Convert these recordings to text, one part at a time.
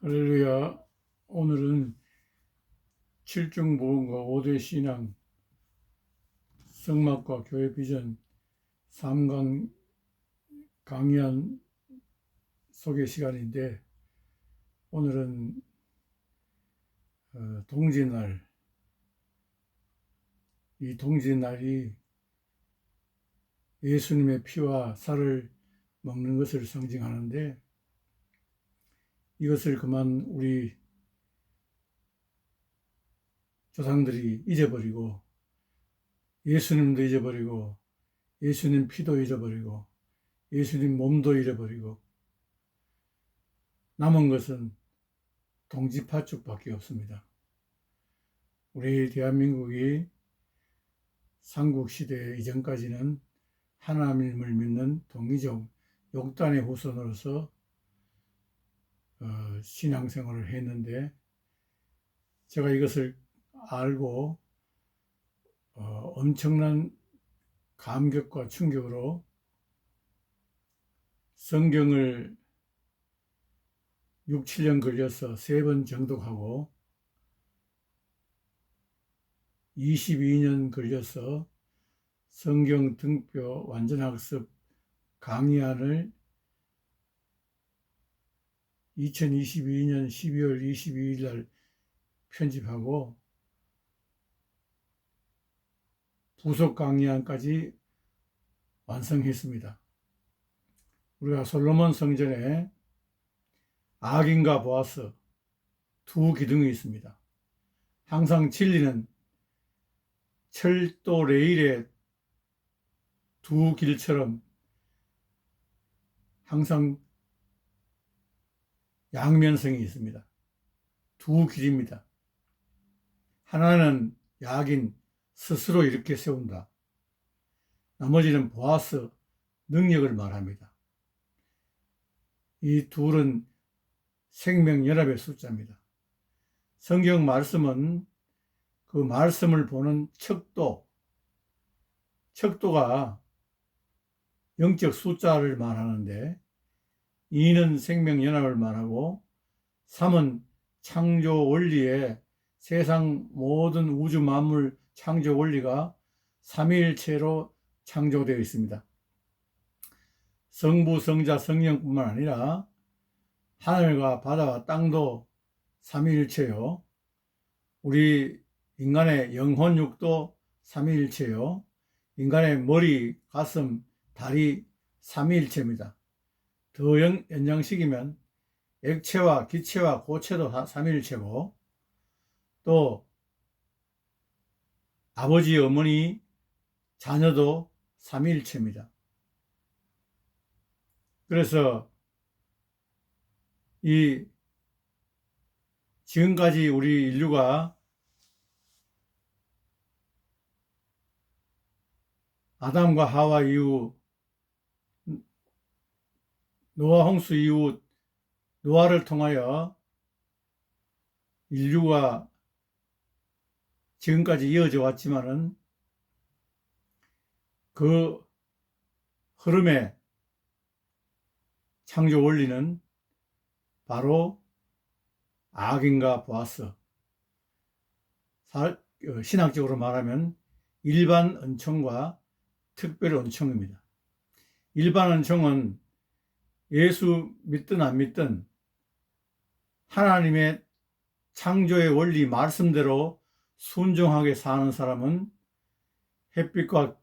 할렐루야. 오늘은 7중 복음과 5대 신앙, 성막과 교회 비전 3강 강의한 소개 시간인데, 오늘은 동지날, 이 동지날이 예수님의 피와 살을 먹는 것을 상징하는데, 이것을 그만 우리 조상들이 잊어버리고, 예수님도 잊어버리고, 예수님 피도 잊어버리고, 예수님 몸도 잃어버리고, 남은 것은 동지파축밖에 없습니다. 우리 대한민국이 삼국시대 이전까지는 하나님을 믿는 동이족 욕단의 후손으로서 신앙생활을 했는데, 제가 이것을 알고 엄청난 감격과 충격으로 성경을 6, 7년 걸려서 3번 정독하고 22년 걸려서 성경 등표 완전학습 강의안을 2022년 12월 22일 날 편집하고 부속 강의안까지 완성했습니다. 우리가 솔로몬 성전에 악인과 보아스 두 기둥이 있습니다. 항상 진리는 철도 레일의 두 길처럼 항상 양면성이 있습니다. 두 길입니다. 하나는 야긴 스스로 이렇게 세운다. 나머지는 보아스 능력을 말합니다. 이 둘은 생명연합의 숫자입니다. 성경 말씀은 그 말씀을 보는 척도가 영적 숫자를 말하는데, 2는 생명연합을 말하고 3은 창조 원리에 세상 모든 우주 만물 창조 원리가 삼위일체로 창조되어 있습니다. 성부, 성자, 성령뿐만 아니라 하늘과 바다와 땅도 삼위일체요. 우리 인간의 영혼 육도 삼위일체요. 인간의 머리, 가슴, 다리 삼위일체입니다. 더 연장시키면 액체와 기체와 고체도 삼위일체고, 또 아버지, 어머니, 자녀도 삼위일체입니다. 그래서 지금까지 우리 인류가 아담과 하와 이후, 노아 홍수 이후 노아를 통하여 인류가 지금까지 이어져 왔지만은, 그 흐름의 창조 원리는 바로 악인과 보아스, 신학적으로 말하면 일반 은총과 특별 은총입니다. 일반 은총은 예수 믿든 안 믿든 하나님의 창조의 원리 말씀대로 순종하게 사는 사람은 햇빛과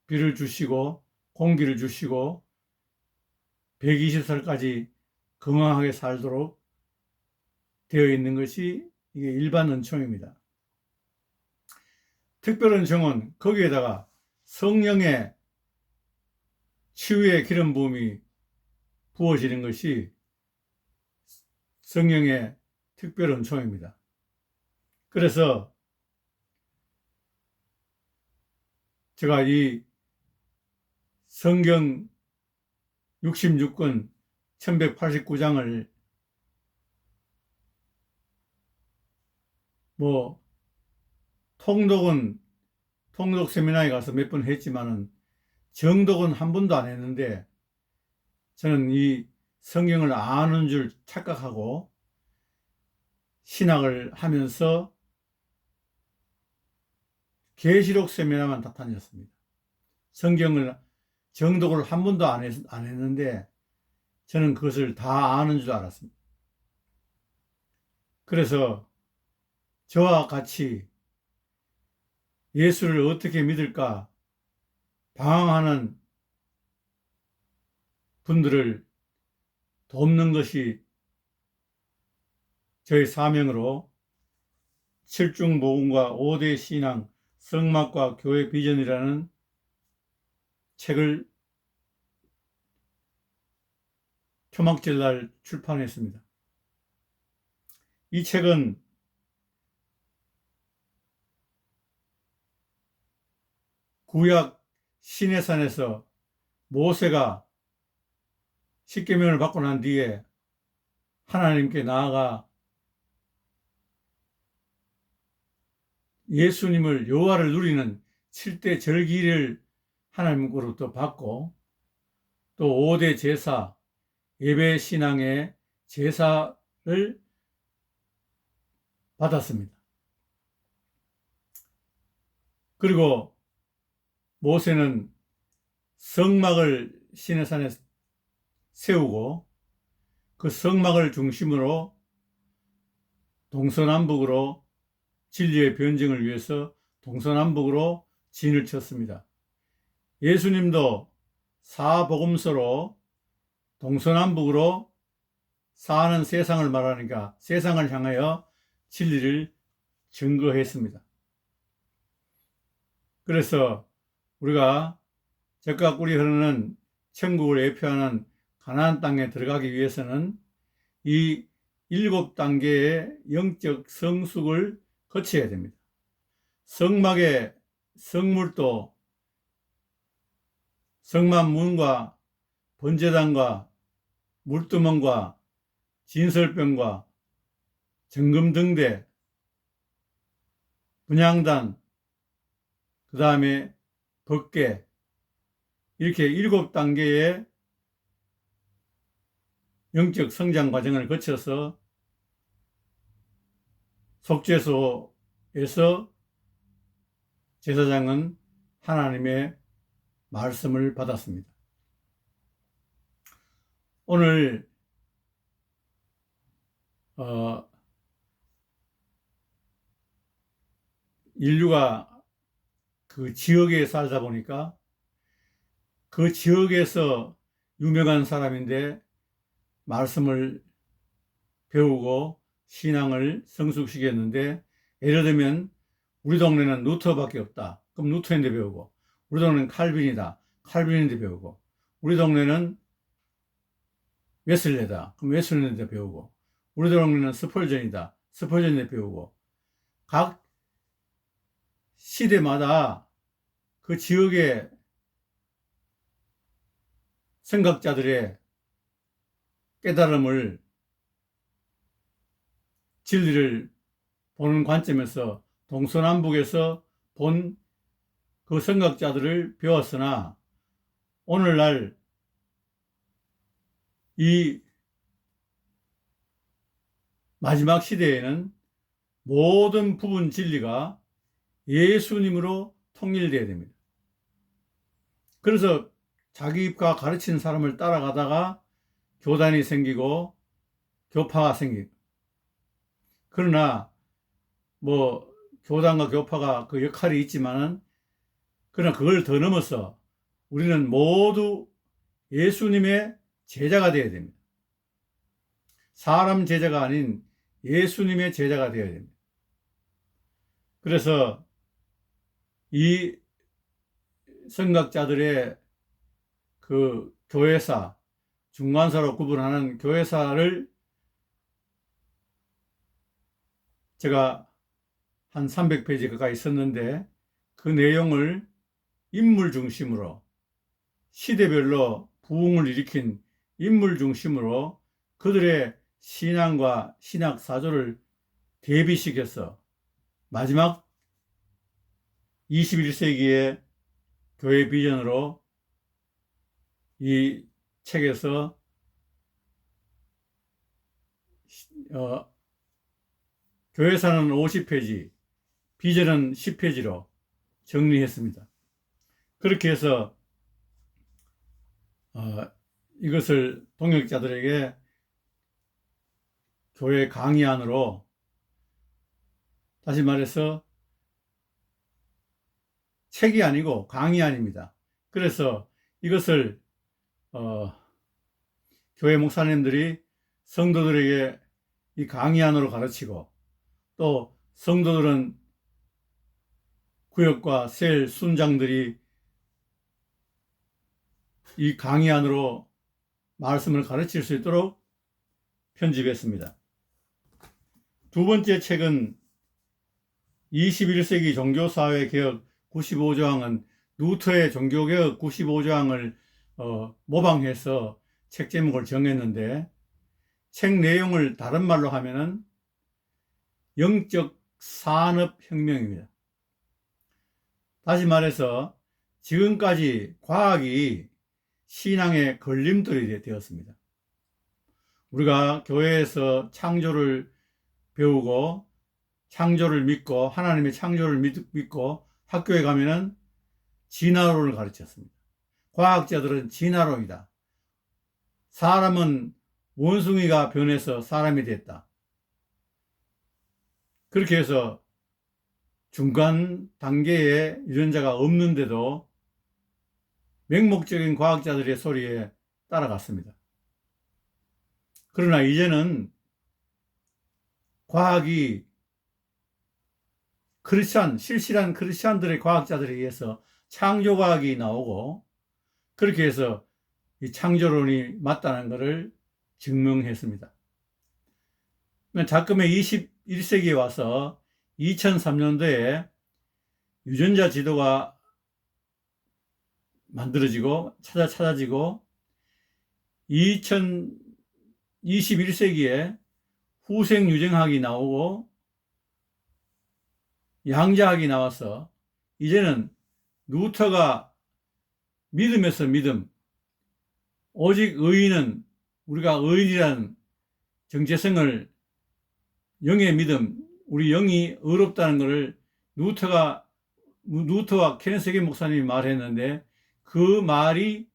비를 주시고 공기를 주시고 120살까지 건강하게 살도록 되어 있는 것이 이게 일반 은총입니다. 특별 은총은 거기에다가 성령의 치유의 기름 부음이 부어지는 것이 성령의 특별 은총입니다. 그래서 제가 이 성경 66권 1189장을 통독 세미나에 가서 몇 번 했지만은 정독은 한 번도 안 했는데, 저는 이 성경을 아는 줄 착각하고 신학을 하면서 계시록 세미나만 다 다녔습니다. 성경을 정독을 한 번도 안 했는데 저는 그것을 다 아는 줄 알았습니다. 그래서 저와 같이 예수를 어떻게 믿을까 방황하는 분들을 돕는 것이 저희 사명으로 7중 복음과 5대 신앙, 성막과 교회 비전이라는 책을 초막절 날 출판했습니다. 이 책은 구약 시내산에서 모세가 십계명을 받고 난 뒤에 하나님께 나아가 예수님을 여호와를 누리는 7대 절기를 하나님으로부터 받고 또 5대 제사, 예배 신앙의 제사를 받았습니다. 그리고 모세는 성막을 시내산에 세우고 그 성막을 중심으로 동서남북으로 진리의 변증을 위해서 동서남북으로 진을 쳤습니다. 예수님도 사복음서로 동서남북으로 사는 세상을 말하니까 세상을 향하여 진리를 증거했습니다. 그래서 우리가 젖과 꿀이 흐르는 천국을 예표하는 가나안 땅에 들어가기 위해서는 이 7단계의 영적 성숙을 거쳐야 됩니다. 성막의 성물도 성만문과 번제단과 물두멍과 진설병과 정금등대, 분향단, 그 다음에 법궤, 이렇게 7단계의 영적 성장 과정을 거쳐서 속죄소에서 제사장은 하나님의 말씀을 받았습니다. 오늘 인류가 그 지역에 살다 보니까 그 지역에서 유명한 사람인데 말씀을 배우고 신앙을 성숙시켰는데, 예를 들면 우리 동네는 루터밖에 없다. 그럼 루터인데 배우고, 우리 동네는 칼빈이다. 칼빈인데 배우고, 우리 동네는 웨슬레다. 그럼 웨슬레인데 배우고, 우리 동네는 스펄전이다. 스펄전인데 배우고, 각 시대마다 그 지역의 생각자들의 깨달음을, 진리를 보는 관점에서 동서남북에서 본 그 생각자들을 배웠으나, 오늘날 이 마지막 시대에는 모든 부분 진리가 예수님으로 통일되어야 됩니다. 그래서 자기가 가르친 사람을 따라가다가 교단이 생기고 교파가 생기고, 그러나 뭐 교단과 교파가 그 역할이 있지만은, 그러나 그걸 더 넘어서 우리는 모두 예수님의 제자가 되어야 됩니다. 사람 제자가 아닌 예수님의 제자가 되어야 됩니다. 그래서 이 선각자들의 그 교회사, 중간사로 구분하는 교회사를 제가 한 300페이지 가까이 썼는데, 그 내용을 인물 중심으로, 시대별로 부흥을 일으킨 인물 중심으로 그들의 신앙과 신학 사조를 대비시켜서 마지막 21세기의 교회 비전으로 이 책에서 교회사는 50페이지, 비전은 10페이지로 정리했습니다. 그렇게 해서 이것을 동역자들에게 교회 강의안으로, 다시 말해서 책이 아니고 강의안입니다. 그래서 이것을 교회 목사님들이 성도들에게 이 강의안으로 가르치고, 또 성도들은 구역과 셀 순장들이 이 강의안으로 말씀을 가르칠 수 있도록 편집했습니다. 두 번째 책은 21세기 종교사회개혁 95조항은 루터의 종교개혁 95조항을 모방해서 책 제목을 정했는데, 책 내용을 다른 말로 하면은 영적 산업혁명입니다. 다시 말해서 지금까지 과학이 신앙의 걸림돌이 되었습니다. 우리가 교회에서 창조를 배우고 창조를 믿고 하나님의 창조를 믿고 학교에 가면은 진화론을 가르쳤습니다. 과학자들은 진화론이다. 사람은 원숭이가 변해서 사람이 됐다. 그렇게 해서 중간 단계에 유전자가 없는데도 맹목적인 과학자들의 소리에 따라갔습니다. 그러나 이제는 과학이 실실한 크리스찬들의 과학자들에 의해서 창조과학이 나오고, 그렇게 해서 이 창조론이 맞다는 것을 증명했습니다. 작금의 21세기에 와서 2003년도에 유전자 지도가 만들어지고 찾아지고, 2021세기에 후생유전학이 나오고 양자학이 나와서 이제는 루터가 믿음에서 믿음, 오직 의인은, 우리가 의인이라는 정체성을, 영의 믿음, 우리 영이 의롭다는 것을 루터와 케넨스게 목사님이 말했는데, 그 말이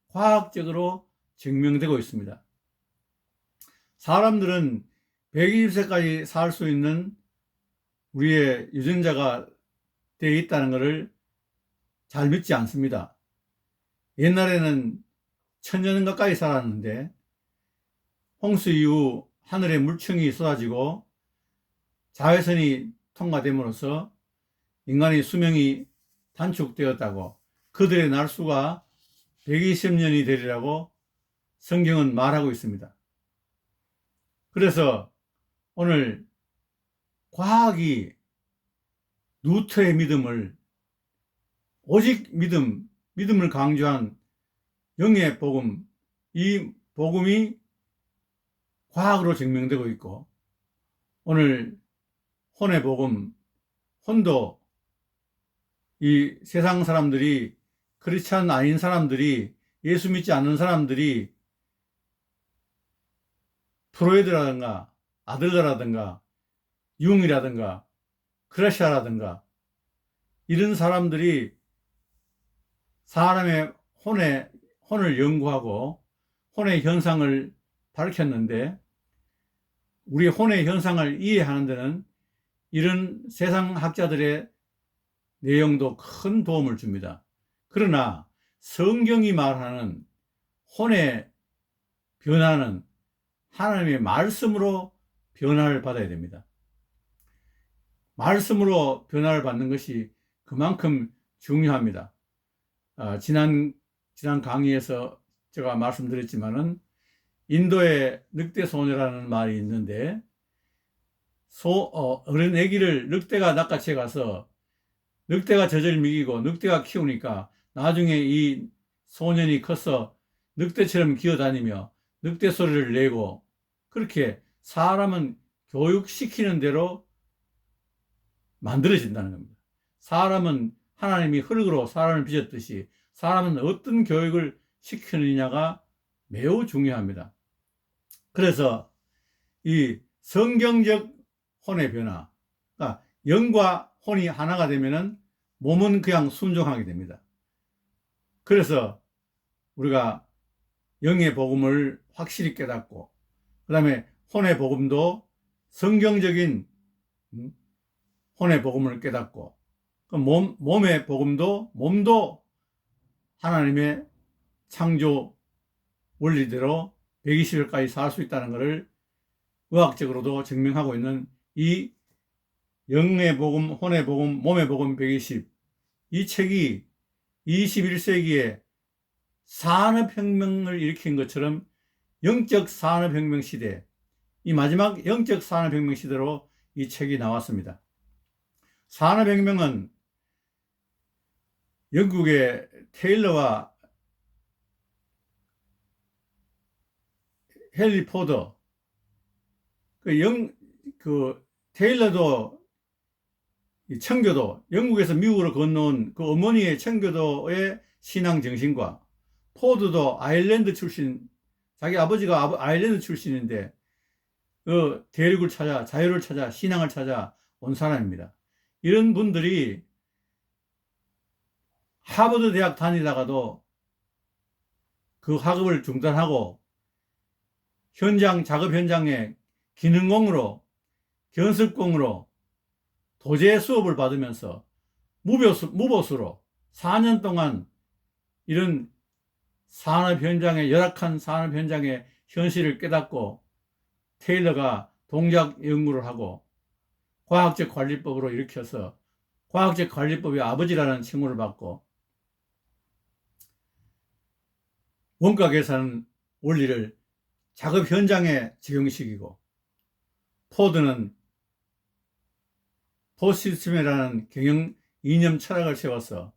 과학적으로 증명되고 있습니다. 사람들은 120세까지 살 수 있는 우리의 유전자가 되어 있다는 것을 잘 믿지 않습니다. 옛날에는 1000년 가까이 살았는데, 홍수 이후 하늘에 물층이 쏟아지고 자외선이 통과됨으로써 인간의 수명이 단축되었다고, 그들의 날수가 120년이 되리라고 성경은 말하고 있습니다. 그래서 오늘 과학이 루터의 믿음을, 오직 믿음을 강조한 영의 복음, 이 복음이 과학으로 증명되고 있고, 오늘 혼의 복음, 혼도 이 세상 사람들이, 크리스찬 아닌 사람들이, 예수 믿지 않는 사람들이 프로이드라든가 아들러라든가 융이라든가 크라시아라든가 이런 사람들이 사람의 혼을 연구하고 혼의 현상을 밝혔는데, 우리 혼의 현상을 이해하는 데는 이런 세상 학자들의 내용도 큰 도움을 줍니다. 그러나 성경이 말하는 혼의 변화는 하나님의 말씀으로 변화를 받아야 됩니다. 말씀으로 변화를 받는 것이 그만큼 중요합니다. 지난 강의에서 제가 말씀드렸지만은 인도에 늑대 소녀라는 말이 있는데, 어린 애기를 늑대가 낚아채 가서 늑대가 젖을 먹이고 늑대가 키우니까 나중에 이 소년이 커서 늑대처럼 기어다니며 늑대 소리를 내고, 그렇게 사람은 교육시키는 대로 만들어진다는 겁니다. 사람은 하나님이 흙으로 사람을 빚었듯이 사람은 어떤 교육을 시키느냐가 매우 중요합니다. 그래서 이 성경적 혼의 변화. 그러니까 영과 혼이 하나가 되면은 몸은 그냥 순종하게 됩니다. 그래서 우리가 영의 복음을 확실히 깨닫고, 그 다음에 혼의 복음도 성경적인 혼의 복음을 깨닫고, 몸의 복음도 몸도 하나님의 창조 원리대로 120일까지 살 수 있다는 것을 의학적으로도 증명하고 있는 이 영의 복음, 혼의 복음, 몸의 복음 120, 이 책이 21세기에 산업혁명을 일으킨 것처럼 영적 산업혁명 시대, 이 마지막 영적 산업혁명 시대로 이 책이 나왔습니다. 산업혁명은 영국의 테일러와 헨리 포더, 테일러도 청교도, 영국에서 미국으로 건너온 그 어머니의 청교도의 신앙 정신과, 포드도 아일랜드 출신, 자기 아버지가 아일랜드 출신인데 대륙을 찾아, 자유를 찾아, 신앙을 찾아 온 사람입니다. 이런 분들이 하버드 대학 다니다가도 그 학업을 중단하고 작업 현장에 기능공으로, 견습공으로 도제 수업을 받으면서 무보수로 4년 동안 이런 열악한 산업 현장의 현실을 깨닫고 테일러가 동작 연구를 하고 과학적 관리법으로 일으켜서 과학적 관리법의 아버지라는 칭호를 받고 원가 계산 원리를 작업 현장에 적용시키고, 포드는 포시스템이라는 경영 이념 철학을 세워서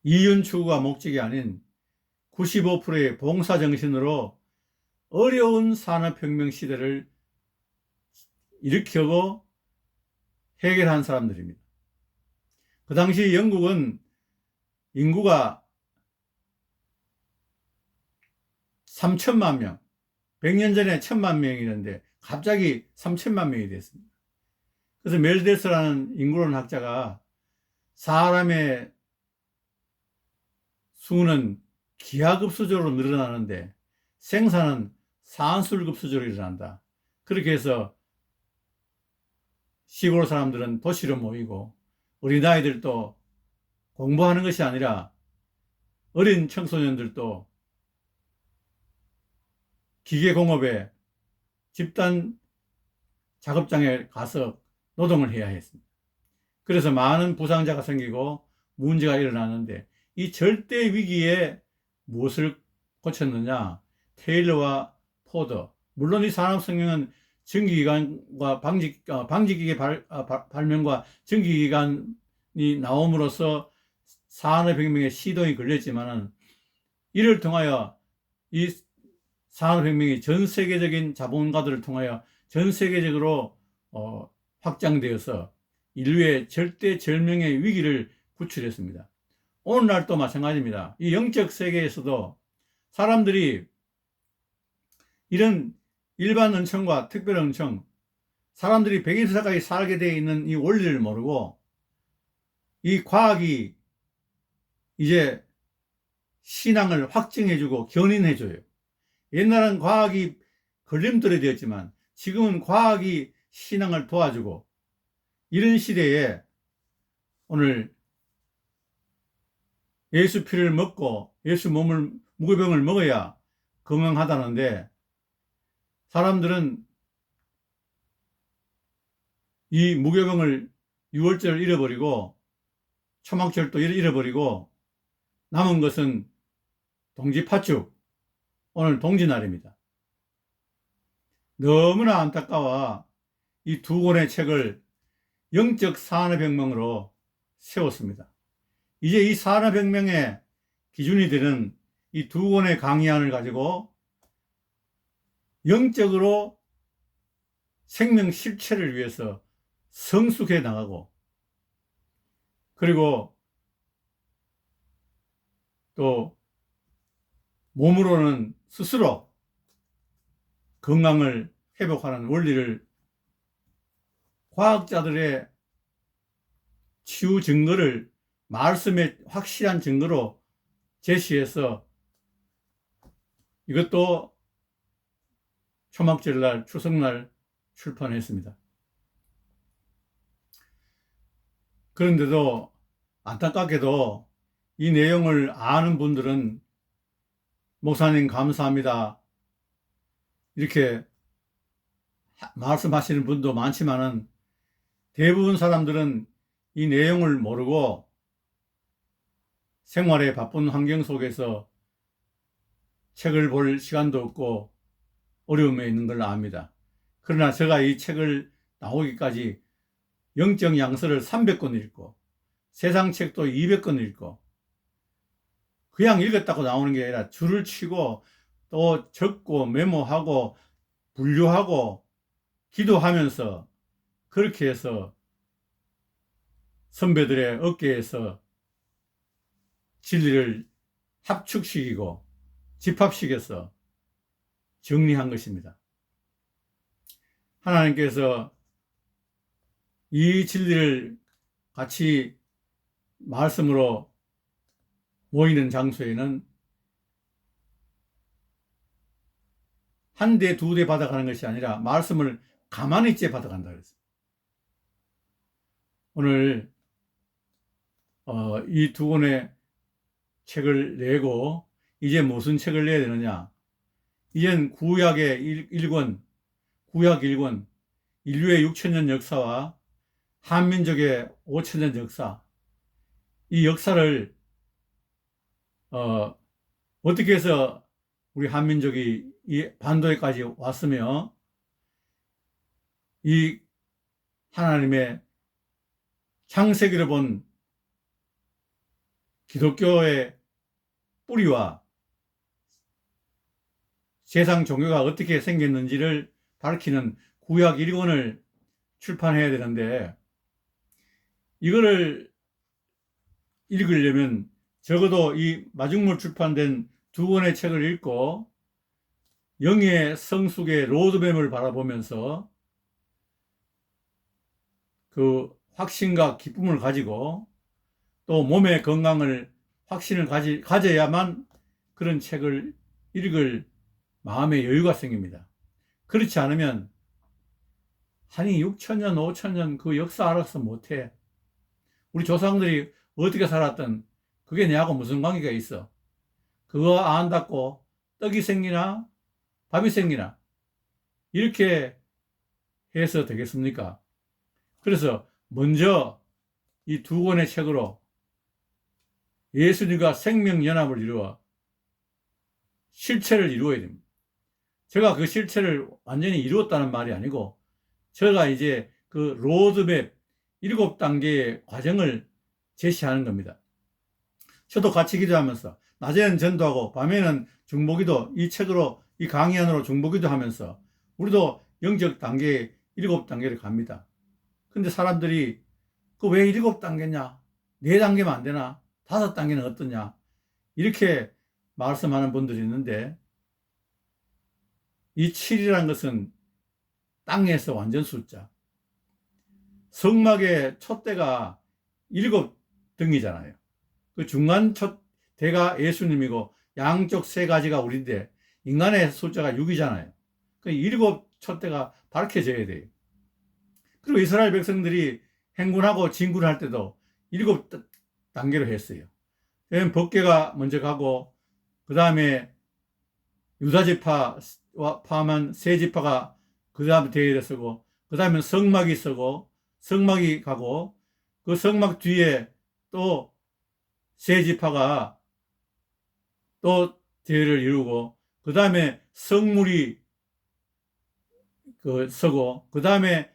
이윤 추구가 목적이 아닌 95%의 봉사 정신으로 어려운 산업혁명 시대를 일으키고 해결한 사람들입니다. 그 당시 영국은 인구가 3천만 명, 100년 전에 1,000만 명이었는데 갑자기 3천만 명이 됐습니다. 그래서 멜데스라는 인구론 학자가 사람의 수는 기하급수적으로 늘어나는데 생산은 산술급수적으로 일어난다. 그렇게 해서 시골 사람들은 도시로 모이고 어린아이들도 공부하는 것이 아니라 어린 청소년들도 기계공업에 집단 작업장에 가서 노동을 해야 했습니다. 그래서 많은 부상자가 생기고 문제가 일어나는데 이 절대 위기에 무엇을 고쳤느냐? 테일러와 포더. 물론 이 산업혁명은 전기기관과 방직기계 발명과 전기기관이 나옴으로써 산업혁명의 시동이 걸렸지만은 이를 통하여 이 산업혁명이 전 세계적인 자본가들을 통하여 전 세계적으로 확장되어서 인류의 절대절명의 위기를 구출했습니다. 오늘날 또 마찬가지입니다. 이 영적 세계에서도 사람들이 이런 일반 은총과 특별 은총, 사람들이 120살까지 살게 되어 있는 이 원리를 모르고 이 과학이 이제 신앙을 확증해주고 견인해줘요. 옛날은 과학이 걸림돌이 되었지만 지금은 과학이 신앙을 도와주고, 이런 시대에 오늘 예수 피를 먹고 예수 무교병을 먹어야 건강하다는데 사람들은 이 무교병을 6월절을 잃어버리고 초막절도 잃어버리고 남은 것은 동지파축, 오늘 동지날입니다. 너무나 안타까워 이 두 권의 책을 영적 산업혁명으로 세웠습니다. 이제 이 산업혁명의 기준이 되는 이 두 권의 강의안을 가지고 영적으로 생명 실체를 위해서 성숙해 나가고, 그리고 또 몸으로는 스스로 건강을 회복하는 원리를 과학자들의 치유 증거를 말씀의 확실한 증거로 제시해서 이것도 초막절날 추석날 출판했습니다. 그런데도 안타깝게도 이 내용을 아는 분들은 목사님 감사합니다 이렇게 말씀하시는 분도 많지만은 대부분 사람들은 이 내용을 모르고 생활의 바쁜 환경 속에서 책을 볼 시간도 없고 어려움에 있는 걸 압니다. 그러나 제가 이 책을 나오기까지 영적 양서를 300권 읽고 세상 책도 200권 읽고 그냥 읽었다고 나오는 게 아니라 줄을 치고 또 적고 메모하고 분류하고 기도하면서 그렇게 해서 선배들의 어깨에서 진리를 합축시키고 집합시켜서 정리한 것입니다. 하나님께서 이 진리를 같이 말씀으로 모이는 장소에는 한 대, 두 대 받아가는 것이 아니라 말씀을 가만히 있게 받아간다 그랬어요. 오늘 이 두 권의 책을 내고 이제 무슨 책을 내야 되느냐? 이젠 구약의 1권, 구약 1권, 인류의 6천년 역사와 한민족의 5천년 역사, 이 역사를 어떻게 해서 우리 한민족이 이 반도에까지 왔으며 이 하나님의 창세기로 본 기독교의 뿌리와 세상 종교가 어떻게 생겼는지를 밝히는 구약 1권을 출판해야 되는데 이거를 읽으려면 적어도 이 마중물 출판된 두 권의 책을 읽고 영의 성숙의 로드맵을 바라보면서 그 확신과 기쁨을 가지고 또 몸의 건강을 확신을 가져야만 그런 책을 읽을 마음의 여유가 생깁니다. 그렇지 않으면 아니 6천년 5천년 그 역사 알아서 못해. 우리 조상들이 어떻게 살았던 그게 내하고 무슨 관계가 있어. 그거 안다고 떡이 생기나 밥이 생기나 이렇게 해서 되겠습니까? 그래서 먼저 이 두 권의 책으로 예수님과 생명연합을 이루어 실체를 이루어야 됩니다. 제가 그 실체를 완전히 이루었다는 말이 아니고 제가 이제 그 로드맵 7단계의 과정을 제시하는 겁니다. 저도 같이 기도하면서 낮에는 전도하고 밤에는 중보기도 이 책으로 이 강의 안으로 중보기도 하면서 우리도 영적 단계 7단계를 갑니다. 근데 사람들이 그 왜 7단계냐? 4단계면 안 되나? 5단계는 어떠냐? 이렇게 말씀하는 분들이 있는데 이 7이라는 것은 땅에서 완전 숫자. 성막의 촛대가 7등이잖아요. 그 중간 촛대가 예수님이고 양쪽 3가지가 우리인데 인간의 숫자가 6이잖아요. 그 7 촛대가 밝혀져야 돼요. 그리고 이스라엘 백성들이 행군하고 진군할 때도 7단계로 했어요. 법궤가 먼저 가고 그 다음에 유다지파 포함한 세 지파가 그 다음에 대회를 서고 그 다음에 성막이 서고 성막이 가고 그 성막 뒤에 또 세 지파가 또 대회를 이루고 그 다음에 성물이 서고 그 다음에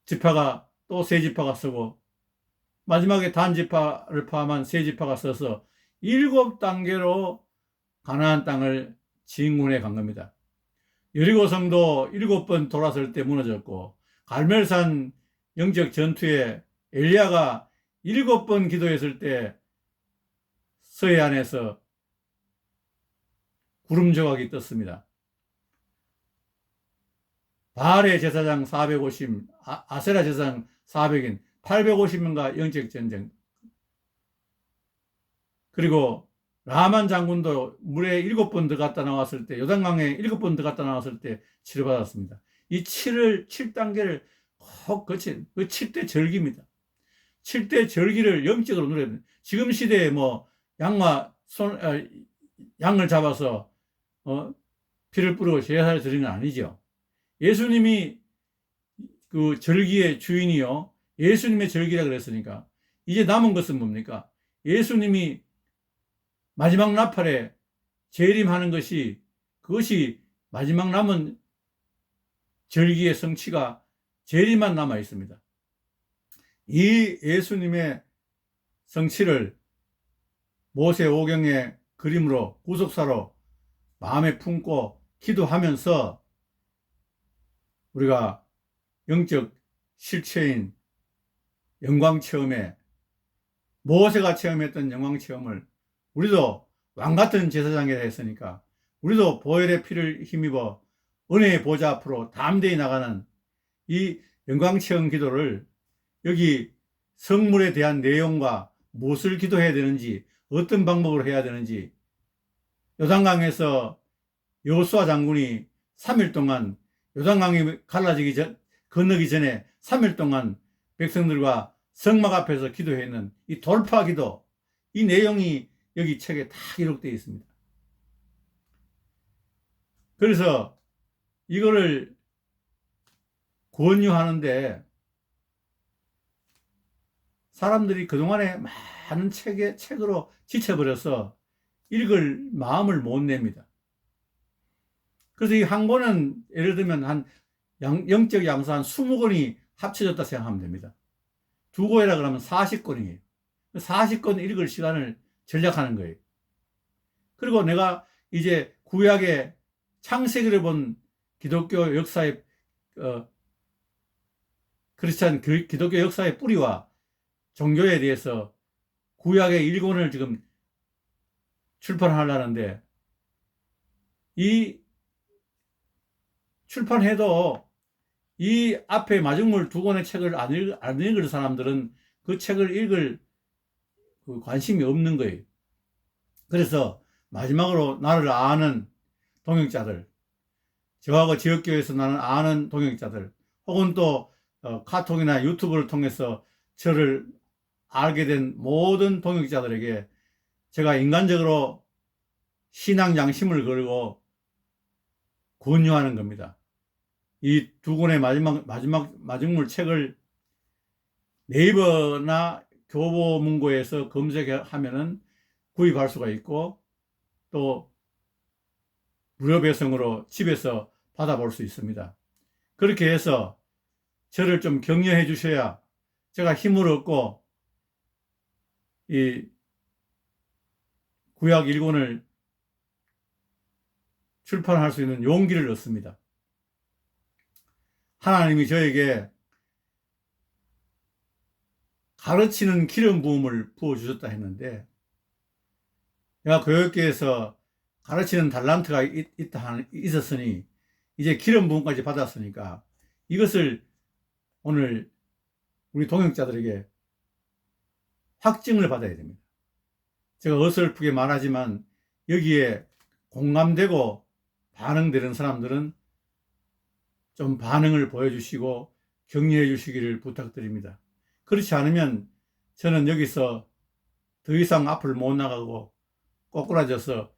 지파가 또 세 지파가 서고 마지막에 단 지파를 포함한 세 지파가 서서 7단계로 가나안 땅을 진군해 간 겁니다. 여리고성도 7번 돌아설 때 무너졌고 갈멜산 영적 전투에 엘리야가 7번 기도했을 때 서해안에서 구름 조각이 떴습니다. 바알의 제사장 450, 아세라 제사장 400인 850명과 영적 전쟁. 그리고 라만 장군도 물에 7번 들어갔다 나왔을 때, 요단강에 7번 들어갔다 나왔을 때 치료받았습니다. 이 7단계를 꼭 거친, 그 7대 절기입니다. 7대 절기를 영적으로 누려야 됩니다. 지금 시대에 뭐, 양을 잡아서, 피를 뿌리고 제사를 드리는 건 아니죠. 예수님이 그 절기의 주인이요. 예수님의 절기라 그랬으니까. 이제 남은 것은 뭡니까? 예수님이 마지막 나팔에 재림하는 것이, 그것이 마지막 남은 절기의 성취가 재림만 남아 있습니다. 이 예수님의 성취를 모세오경의 그림으로 구속사로 마음에 품고 기도하면서 우리가 영적 실체인 영광 체험에, 모세가 체험했던 영광 체험을 우리도 왕같은 제사장이 했으니까 우리도 보혈의 피를 힘입어 은혜의 보좌 앞으로 담대히 나가는 이 영광 체험 기도를, 여기 성물에 대한 내용과 무엇을 기도해야 되는지, 어떤 방법으로 해야 되는지, 요단강에서 여호수아 장군이 3일 동안 요단강이 건너기 전에 3일 동안 백성들과 성막 앞에서 기도했는 이 돌파 기도, 이 내용이 여기 책에 다 기록되어 있습니다. 그래서 이거를 권유하는데 사람들이 그동안에 많은 책으로 지쳐버려서 읽을 마음을 못 냅니다. 그래서 이 한 권은 예를 들면 한 영적 양서 한 20권이 합쳐졌다 생각하면 됩니다. 두 권이라 그러면 40권이에요. 40권 읽을 시간을 전략하는 거예요. 그리고 내가 이제 구약의 창세기를 본 기독교 역사의 크리스찬 기독교 역사의 뿌리와 종교에 대해서 구약의 1권을 지금 출판하려는데, 이 출판해도 이 앞에 마중물 2권의 책을 안 읽을 사람들은 그 책을 읽을 관심이 없는 거예요. 그래서 마지막으로 나를 아는 동역자들, 저하고 지역교회에서 나는 아는 동역자들, 혹은 또 카톡이나 유튜브를 통해서 저를 알게 된 모든 동역자들에게 제가 인간적으로 신앙 양심을 걸고 권유하는 겁니다. 이 2권의 마중물 책을 네이버나 교보문고에서 검색하면은 구입할 수가 있고, 또 무료 배송으로 집에서 받아볼 수 있습니다. 그렇게 해서 저를 좀 격려해 주셔야 제가 힘을 얻고 이 구약 1권을 출판할 수 있는 용기를 얻습니다. 하나님이 저에게 가르치는 기름 부음을 부어주셨다 했는데, 내가 교육계에서 가르치는 달란트가 있었으니 이제 기름 부음까지 받았으니까 이것을 오늘 우리 동역자들에게 확증을 받아야 됩니다. 제가 어설프게 말하지만 여기에 공감되고 반응되는 사람들은 좀 반응을 보여주시고 격려해 주시기를 부탁드립니다. 그렇지 않으면 저는 여기서 더 이상 앞을 못 나가고 꼬꾸라져서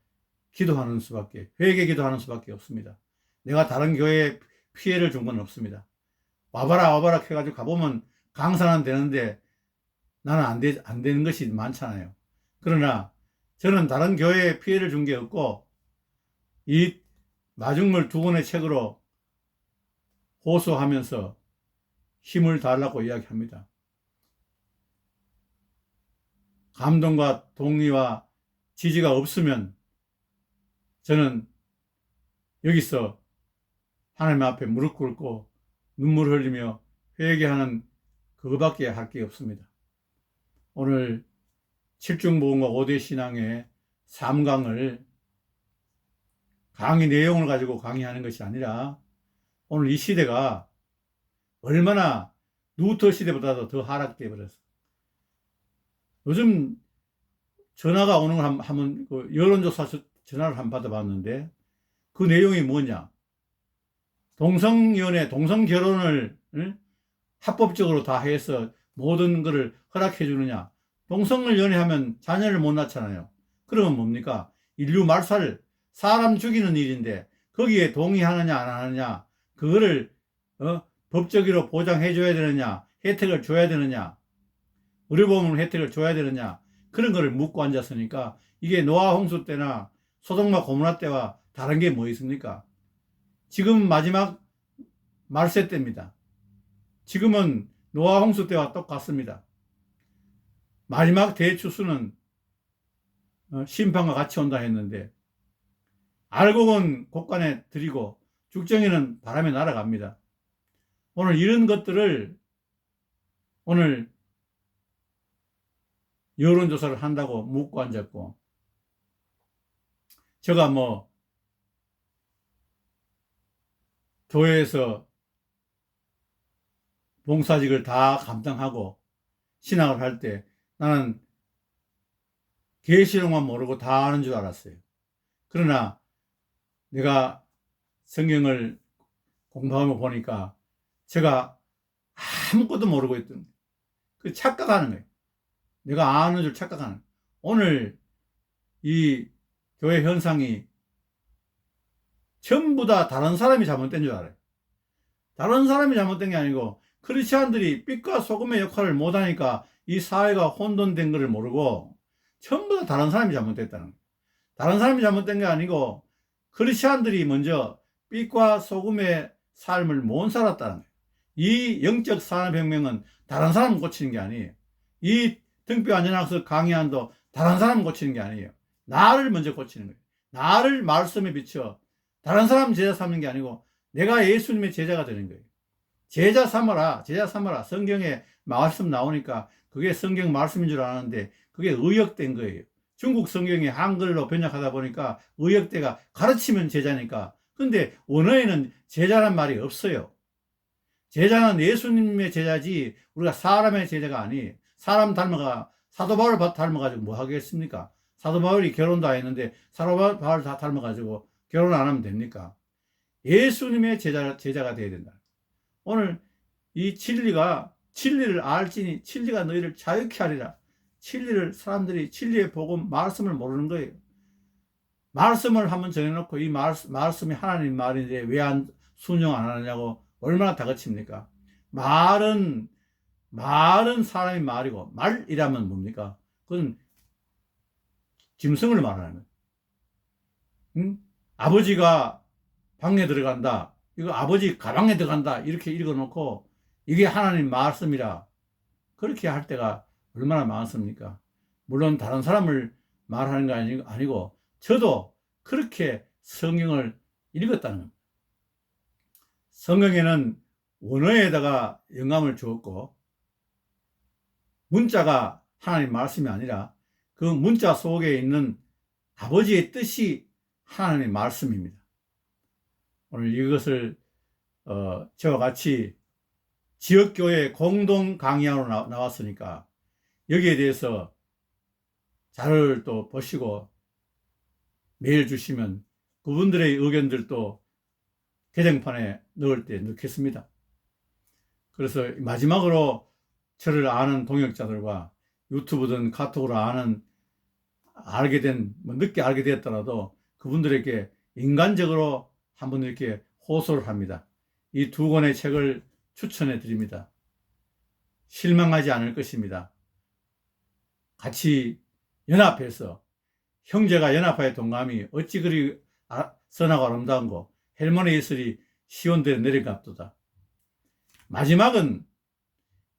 기도하는 수밖에, 회개 기도하는 수밖에 없습니다. 내가 다른 교회에 피해를 준 건 없습니다. 와봐라 해가지고 가보면 강사는 되는데 나는 안 되는 것이 많잖아요. 그러나 저는 다른 교회에 피해를 준 게 없고, 이 마중물 2권의 책으로 호소하면서 힘을 달라고 이야기합니다. 감동과 동의와 지지가 없으면 저는 여기서 하나님 앞에 무릎 꿇고 눈물 흘리며 회개하는 그거밖에 할 게 없습니다. 오늘 7중보험과 5대 신앙의 3강을 강의 내용을 가지고 강의하는 것이 아니라 오늘 이 시대가 얼마나 루터 시대보다도 더 하락돼 버렸어. 요즘 전화가 오는 걸 한번 그 여론조사 전화를 한번 받아봤는데 그 내용이 뭐냐? 동성연애, 동성결혼을 합법적으로 다 해서 모든 것을 허락해 주느냐? 동성을 연애하면 자녀를 못 낳잖아요. 그러면 뭡니까? 인류 말살, 사람 죽이는 일인데 거기에 동의하느냐 안 하느냐? 그거를 법적으로 보장해 줘야 되느냐? 혜택을 줘야 되느냐? 의료보험 혜택을 줘야 되느냐? 그런 거를 묻고 앉았으니까 이게 노아 홍수 때나 소돔과 고모라 때와 다른 게 뭐 있습니까? 지금 마지막 말세 때입니다. 지금은 노아 홍수 때와 똑같습니다. 마지막 대추수는 심판과 같이 온다 했는데 알곡은 곳간에 들이고 죽정이는 바람에 날아갑니다. 오늘 이런 것들을 오늘 여론조사를 한다고 묻고 앉았고, 제가 뭐 교회에서 봉사직을 다 감당하고 신학을 할 때 나는 계시록만 모르고 다 아는 줄 알았어요. 그러나 내가 성경을 공부하며 보니까 제가 아무것도 모르고 있던 거예요. 그 착각하는 거예요. 내가 아는 줄 착각하는 거예요. 오늘 이 교회 현상이 전부 다 다른 사람이 잘못된 줄 알아요. 다른 사람이 잘못된 게 아니고 크리스찬들이 빛과 소금의 역할을 못하니까 이 사회가 혼돈된 것을 모르고 전부 다 다른 사람이 잘못됐다는 거예요. 다른 사람이 잘못된 게 아니고 크리스찬들이 먼저 빛과 소금의 삶을 못 살았다는 거예요. 이 영적 산업혁명은 다른 사람 고치는 게 아니에요. 이 등뼈 안전학습 강의안도 다른 사람 고치는 게 아니에요. 나를 먼저 고치는 거예요. 나를 말씀에 비춰 다른 사람 제자 삼는 게 아니고 내가 예수님의 제자가 되는 거예요. 제자 삼아라, 제자 삼아라. 성경에 말씀 나오니까 그게 성경 말씀인 줄 아는데 그게 의역된 거예요. 중국 성경이 한글로 번역하다 보니까 의역대가 가르치면 제자니까. 근데 원어에는 제자란 말이 없어요. 제자는 예수님의 제자지 우리가 사람의 제자가 아니에요. 사람 닮아가 사도 바울 닮아가지고 뭐 하겠습니까? 사도 바울이 결혼도 안 했는데 사도 바울 다 닮아가지고 결혼 안 하면 됩니까? 예수님의 제자가 되어야 된다. 오늘 이 진리를 알지니 진리가 너희를 자유케 하리라. 진리를 사람들이 진리의 복음 말씀을 모르는 거예요. 말씀을 한번 정해놓고 이 말씀이 하나님 말인데 왜 순종 안 하느냐고 얼마나 다그칩니까? 말은 사람이 말이고 말이라면 뭡니까? 그건 짐승을 말하는 거예요. 응? 아버지가 방에 들어간다. 이거 아버지 가방에 들어간다. 이렇게 읽어놓고 이게 하나님 말씀이라 그렇게 할 때가 얼마나 많습니까? 물론 다른 사람을 말하는 거 아니고 저도 그렇게 성경을 읽었다는 겁니다. 성경에는 원어에다가 영감을 주었고 문자가 하나님 말씀이 아니라 그 문자 속에 있는 아버지의 뜻이 하나님의 말씀입니다. 오늘 이것을 저와 같이 지역교회 공동 강의하러 나왔으니까 여기에 대해서 자료를 또 보시고 메일 주시면 그분들의 의견들도 게정판에 넣을 때 넣겠습니다. 그래서 마지막으로 저를 아는 동역자들과 유튜브든 카톡으로 뭐 늦게 알게 되었더라도 그분들에게 인간적으로 한번 이렇게 호소를 합니다. 이 두 권의 책을 추천해 드립니다. 실망하지 않을 것입니다. 같이 연합해서 형제가 연합하여 동감이 어찌 그리 선하고 아름다운고 헬몬의 예술이 시온대에 내려갑도다. 마지막은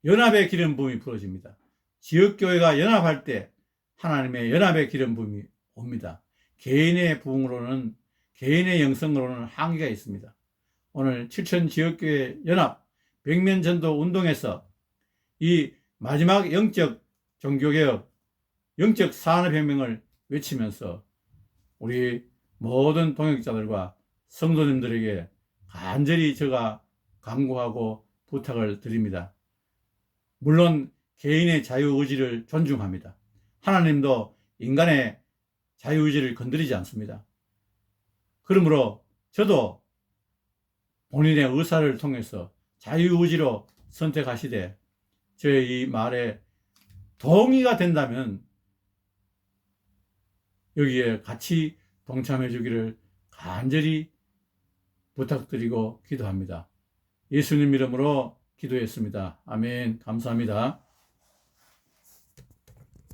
연합의 기름 부음이 부어집니다. 지역교회가 연합할 때 하나님의 연합의 기름 부음이 옵니다. 개인의 부흥으로는 개인의 영성으로는 한계가 있습니다. 오늘 7천 지역교회 연합 백면전도 운동에서 이 마지막 영적 종교개혁, 영적 산업혁명을 외치면서 우리 모든 동역자들과 성도님들에게 간절히 제가 강구하고 부탁을 드립니다. 물론 개인의 자유의지를 존중합니다. 하나님도 인간의 자유의지를 건드리지 않습니다. 그러므로 저도 본인의 의사를 통해서 자유의지로 선택하시되 저의 이 말에 동의가 된다면 여기에 같이 동참해 주기를 간절히 부탁드리고 기도합니다. 예수님 이름으로 기도했습니다. 아멘. 감사합니다.